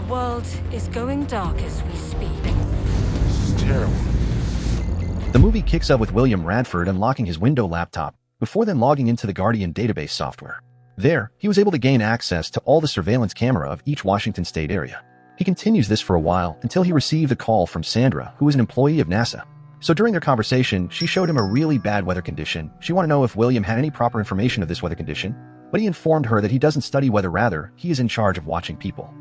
The world is going dark as we speak. This is terrible. The movie kicks up with William Radford unlocking his Windows laptop before then logging into the Guardian database software. There, he was able to gain access to all the surveillance camera of each Washington state area. He continues this for a while until he received a call from Sandra, who is an employee of NASA. So during their conversation, she showed him a really bad weather condition. She wanted to know if William had any proper information of this weather condition, but he informed her that he doesn't study weather, rather, he is in charge of watching people.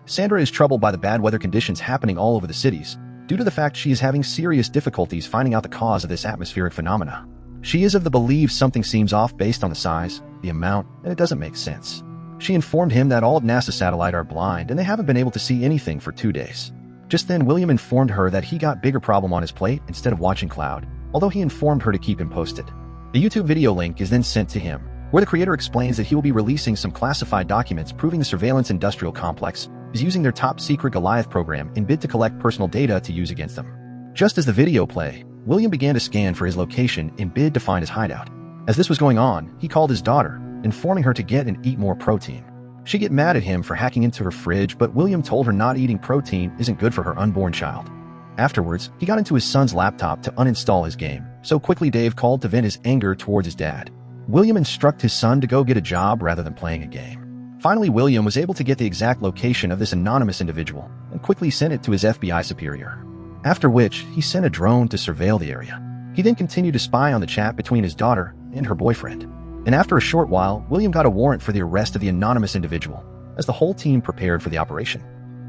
Sandra is troubled by the bad weather conditions happening all over the cities, due to the fact she is having serious difficulties finding out the cause of this atmospheric phenomena. She is of the belief something seems off based on the size, the amount, and it doesn't make sense. She informed him that all of NASA's satellites are blind and they haven't been able to see anything for 2 days. Just then, William informed her that he got bigger problem on his plate instead of watching Cloud, although he informed her to keep him posted. The YouTube video link is then sent to him, where the creator explains that he will be releasing some classified documents proving the surveillance industrial complex is using their top-secret Goliath program in bid to collect personal data to use against them. Just as the video play, William began to scan for his location in bid to find his hideout. As this was going on, he called his daughter, informing her to get and eat more protein. She get mad at him for hacking into her fridge, but William told her not eating protein isn't good for her unborn child. Afterwards, he got into his son's laptop to uninstall his game, so quickly Dave called to vent his anger towards his dad. William instructed his son to go get a job rather than playing a game. Finally, William was able to get the exact location of this anonymous individual and quickly sent it to his FBI superior. After which, he sent a drone to surveil the area. He then continued to spy on the chat between his daughter and her boyfriend. And after a short while, William got a warrant for the arrest of the anonymous individual, as the whole team prepared for the operation.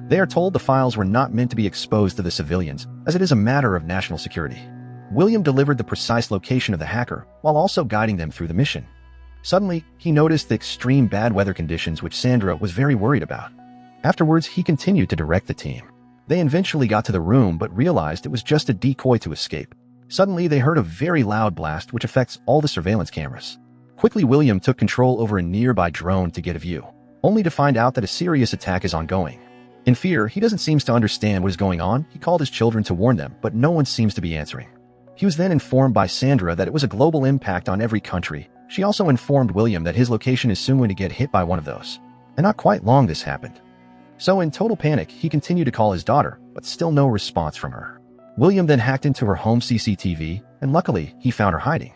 They are told the files were not meant to be exposed to the civilians, as it is a matter of national security. William delivered the precise location of the hacker, while also guiding them through the mission. Suddenly, he noticed the extreme bad weather conditions which Sandra was very worried about. Afterwards, he continued to direct the team. They eventually got to the room but realized it was just a decoy to escape. Suddenly, they heard a very loud blast which affects all the surveillance cameras. Quickly, William took control over a nearby drone to get a view, only to find out that a serious attack is ongoing. In fear, he doesn't seem to understand what is going on. He called his children to warn them, but no one seems to be answering. He was then informed by Sandra that it was a global impact on every country. She also informed William that his location is soon going to get hit by one of those. And not quite long this happened. So in total panic, he continued to call his daughter, but still no response from her. William then hacked into her home CCTV, and luckily, he found her hiding.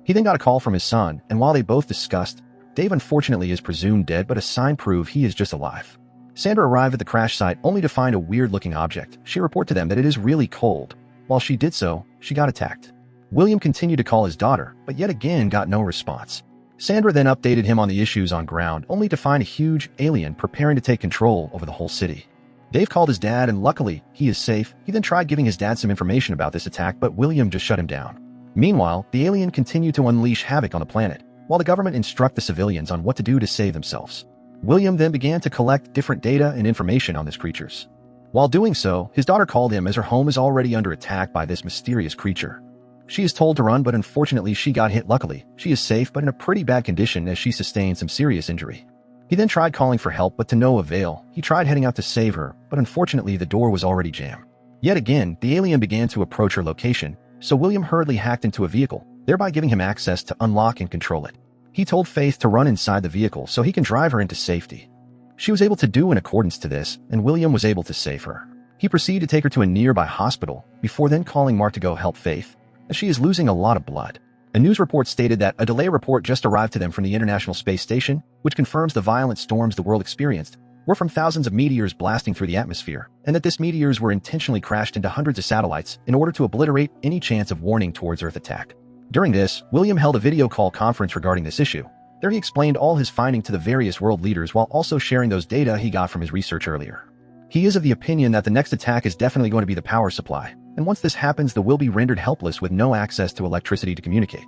He then got a call from his son, and while they both discussed, Dave unfortunately is presumed dead, but a sign prove he is just alive. Sandra arrived at the crash site only to find a weird-looking object. She reported to them that it is really cold. While she did so, she got attacked. William continued to call his daughter, but yet again got no response. Sandra then updated him on the issues on ground, only to find a huge alien preparing to take control over the whole city. Dave called his dad, and luckily, he is safe. He then tried giving his dad some information about this attack, but William just shut him down. Meanwhile, the alien continued to unleash havoc on the planet, while the government instructed the civilians on what to do to save themselves. William then began to collect different data and information on these creatures. While doing so, his daughter called him as her home is already under attack by this mysterious creature. She is told to run, but unfortunately she got hit. Luckily, she is safe but in a pretty bad condition as she sustained some serious injury. He then tried calling for help, but to no avail. He tried heading out to save her, but unfortunately the door was already jammed. Yet again, the alien began to approach her location, so William hurriedly hacked into a vehicle, thereby giving him access to unlock and control it. He told Faith to run inside the vehicle so he can drive her into safety. She was able to do in accordance to this, and William was able to save her. He proceeded to take her to a nearby hospital, before then calling Mark to go help Faith, as she is losing a lot of blood. A news report stated that a delay report just arrived to them from the International Space Station, which confirms the violent storms the world experienced were from thousands of meteors blasting through the atmosphere, and that these meteors were intentionally crashed into hundreds of satellites in order to obliterate any chance of warning towards Earth attack. During this, William held a video call conference regarding this issue. There he explained all his findings to the various world leaders while also sharing those data he got from his research earlier. He is of the opinion that the next attack is definitely going to be the power supply, and once this happens, they will be rendered helpless with no access to electricity to communicate.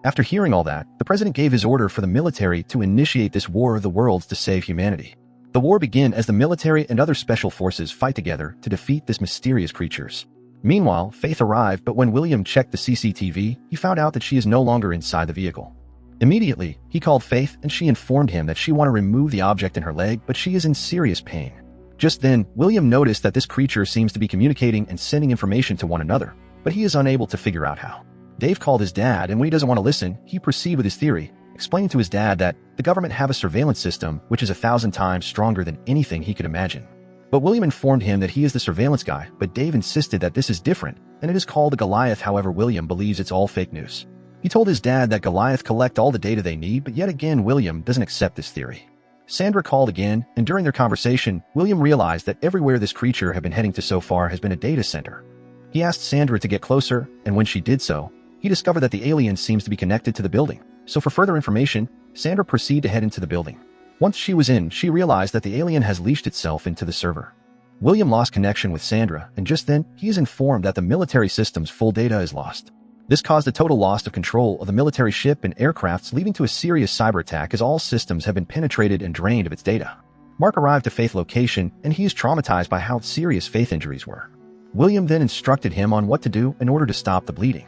After hearing all that, the president gave his order for the military to initiate this war of the worlds to save humanity. The war began as the military and other special forces fight together to defeat these mysterious creatures. Meanwhile, Faith arrived, but when William checked the CCTV, he found out that she is no longer inside the vehicle. Immediately, he called Faith and she informed him that she wanted to remove the object in her leg, but she is in serious pain. Just then, William noticed that this creature seems to be communicating and sending information to one another, but he is unable to figure out how. Dave called his dad, and when he doesn't want to listen, he proceeded with his theory, explaining to his dad that the government have a surveillance system which is 1,000 times stronger than anything he could imagine. But William informed him that he is the surveillance guy, but Dave insisted that this is different, and it is called a Goliath. However, William believes it's all fake news. He told his dad that Goliath collect all the data they need, but yet again William doesn't accept this theory. Sandra called again, and during their conversation, William realized that everywhere this creature had been heading to so far has been a data center. He asked Sandra to get closer, and when she did so, he discovered that the alien seems to be connected to the building. So for further information, Sandra proceeded to head into the building. Once she was in, she realized that the alien has leashed itself into the server. William lost connection with Sandra, and just then, he is informed that the military system's full data is lost. This caused a total loss of control of the military ship and aircrafts, leading to a serious cyber attack as all systems have been penetrated and drained of its data. Mark arrived to Faith's location, and he is traumatized by how serious Faith injuries were. William then instructed him on what to do in order to stop the bleeding.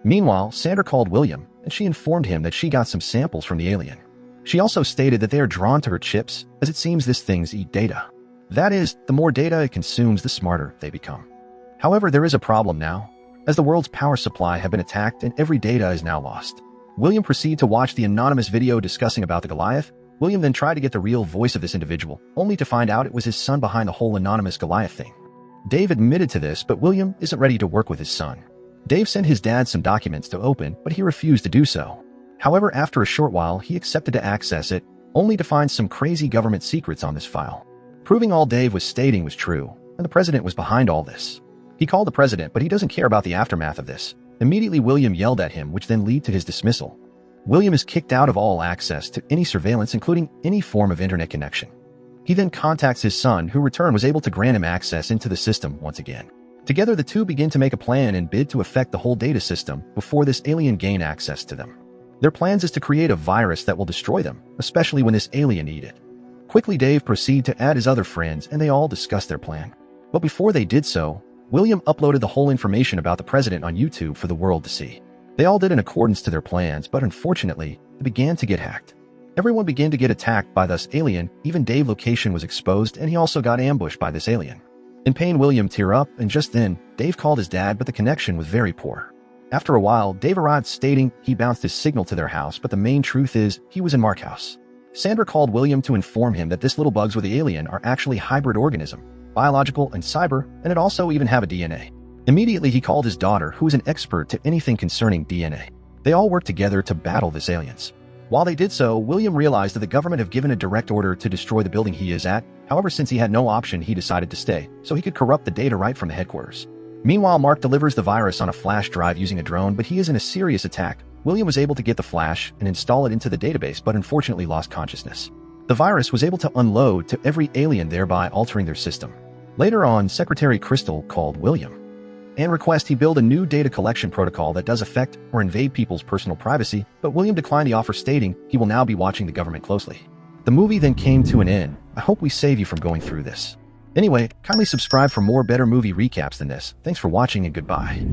Meanwhile, Sandra called William, and she informed him that she got some samples from the alien. She also stated that they are drawn to her chips, as it seems this things eat data. That is, the more data it consumes, the smarter they become. However, there is a problem now, as the world's power supply have been attacked and every data is now lost. William proceeded to watch the anonymous video discussing about the Goliath. William then tried to get the real voice of this individual, only to find out it was his son behind the whole anonymous Goliath thing. Dave admitted to this, but William isn't ready to work with his son. Dave sent his dad some documents to open, but he refused to do so. However, after a short while, he accepted to access it, only to find some crazy government secrets on this file, proving all Dave was stating was true, and the president was behind all this. He called the president, but he doesn't care about the aftermath of this. Immediately, William yelled at him, which then led to his dismissal. William is kicked out of all access to any surveillance, including any form of internet connection. He then contacts his son, who in return was able to grant him access into the system once again. Together, the two begin to make a plan and bid to affect the whole data system before this alien gain access to them. Their plans is to create a virus that will destroy them, especially when this alien eat it. Quickly, Dave proceeded to add his other friends, and they all discussed their plan. But before they did so, William uploaded the whole information about the president on YouTube for the world to see. They all did in accordance to their plans, but unfortunately, they began to get hacked. Everyone began to get attacked by this alien. Even Dave's location was exposed, and he also got ambushed by this alien. In pain, William teared up, and just then, Dave called his dad, but the connection was very poor. After a while, Dave arrived stating he bounced his signal to their house, but the main truth is, he was in Mark's house. Sandra called William to inform him that this little bugs with the alien are actually hybrid organism, biological and cyber, and it also even have a DNA. Immediately, he called his daughter, who is an expert to anything concerning DNA. They all worked together to battle this aliens. While they did so, William realized that the government have given a direct order to destroy the building he is at. However, since he had no option, he decided to stay, so he could corrupt the data right from the headquarters. Meanwhile, Mark delivers the virus on a flash drive using a drone, but he is in a serious attack. William was able to get the flash and install it into the database, but unfortunately lost consciousness. The virus was able to unload to every alien, thereby altering their system. Later on, Secretary Crystal called William and requested he build a new data collection protocol that does affect or invade people's personal privacy, but William declined the offer, stating he will now be watching the government closely. The movie then came to an end. I hope we save you from going through this. Anyway, kindly subscribe for more better movie recaps than this. Thanks for watching and goodbye.